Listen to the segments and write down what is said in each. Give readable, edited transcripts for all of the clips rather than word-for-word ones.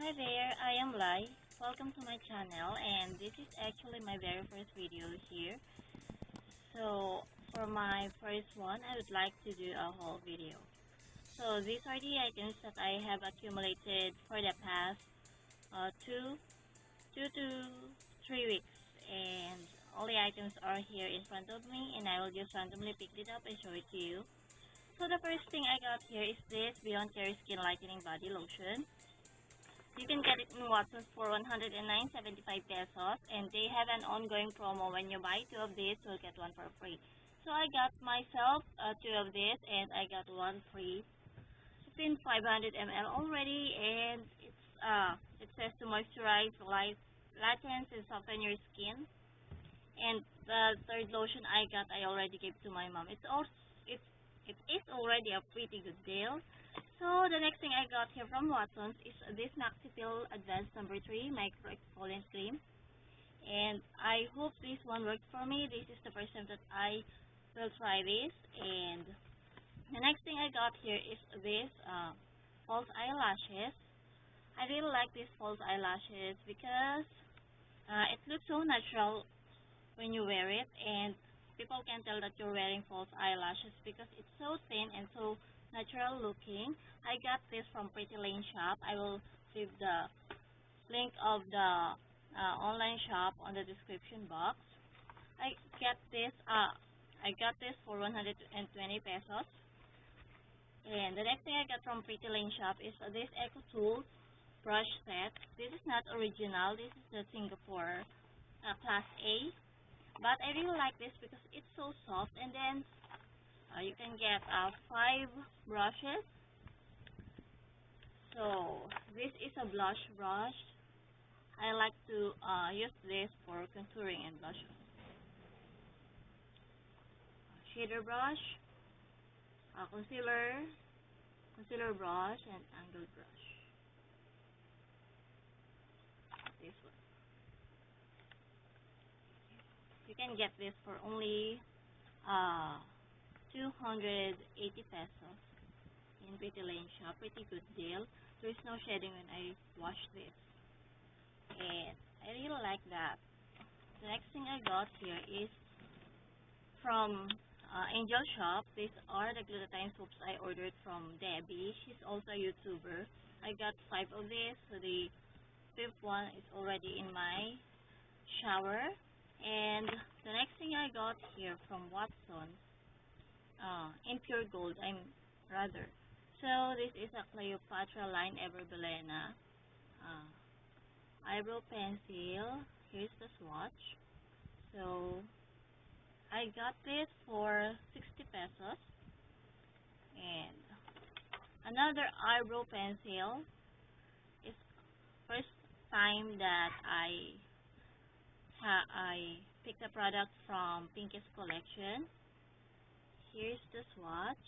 Hi there, I am Lai. Welcome to my channel, and this is actually my very first video here. So for my first one, I would like to do a whole video. So these are the items that I have accumulated for the past two to 3 weeks, and all the items are here in front of me, and I will just randomly pick it up and show it to you. So the first thing I got here is this Beyond Care Skin Lightening Body Lotion. You can get it in Watsons for 109.75 pesos, and they have an ongoing promo. When you buy two of these, you'll get one for free. So I got myself two of these, and I got one free. It's in 500 ml already, and it says to moisturize, lightens, and soften your skin. And the third lotion I already gave to my mom. It is already a pretty good deal. So the next thing I got here from Watsons is this Maxipil Advanced number 3 Micro Exfoliant Cream. And I hope this one works for me. This is the first time that I will try this. And the next thing I got here is this false eyelashes. I really like these false eyelashes because it looks so natural when you wear it, and people can tell that you're wearing false eyelashes because it's so thin and so natural looking. I got this from Pretty Lane Shop. I will leave the link of the online shop on the description box. I got this for 120 pesos. And the next thing I got from Pretty Lane Shop is this Eco Tools brush set. This is not original. This is the Singapore Class A. But I really like this because it's so soft, and then you can get 5 brushes. So this is a blush brush. I like to use this for contouring and blush. Shader brush, concealer brush, and angled brush. This one. You can get this for only 280 pesos in Pretty Lane Shop. Pretty good deal. There is no shedding when I wash this, and I really like that. The next thing I got here is from Angel Shop. These are the glutathione soaps I ordered from Debbie. She's also a YouTuber. I got 5 of these. So the 5th one is already in my shower. And the next thing I got here from Watsons, in Pure Gold, So this is a Cleopatra Line Ever Belena eyebrow pencil. Here's the swatch. So I got this for 60 pesos. And another eyebrow pencil. It's first time that I picked a product from Pinky's collection. Here's the swatch.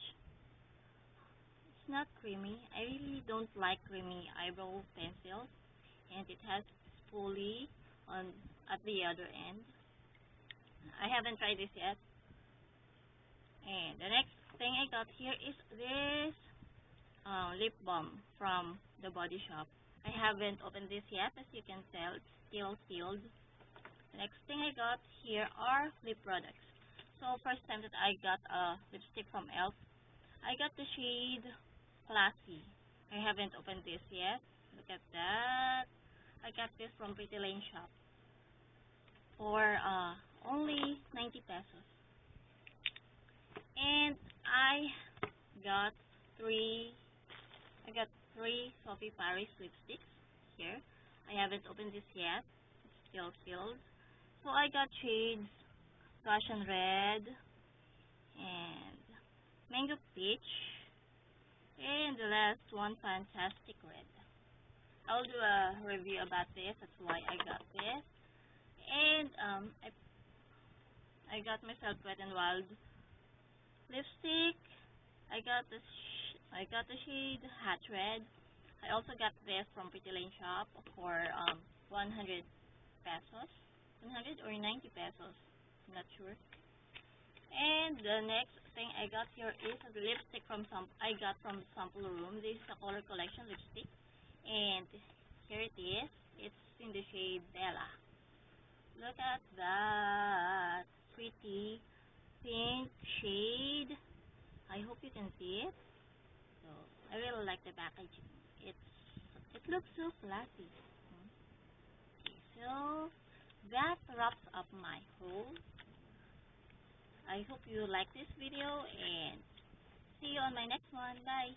It's not creamy. I really don't like creamy eyebrow pencils, and it has spoolie at the other end. I haven't tried this yet. And the next thing I got here is this lip balm from the Body Shop. I haven't opened this yet. As you can tell, it's still sealed. The next thing I got here are lip products. So first time that I got a lipstick from e.l.f. I got the shade Classy. I haven't opened this yet. Look at that. I got this from Pretty Lane Shop for only 90 pesos. And I got three Sophie Paris lipsticks here. I haven't opened this yet. It's still sealed. So I got shades Passion Red and Mango Peach, and the last one, Fantastic Red. I'll do a review about this. That's why I got this. And I got myself Wet n Wild lipstick. I got the shade Hot Red. I also got this from Pretty Lane Shop for 100 pesos. 100 or 90 pesos. I'm not sure. And the next thing I got here is a lipstick I got from Sample Room. This is a color collection lipstick. And here it is. It's in the shade Bella. Look at that pretty pink shade. I hope you can see it. So I really like the packaging. It looks so classy. Okay, so that wraps up my haul. I hope you like this video and see you on my next one. Bye.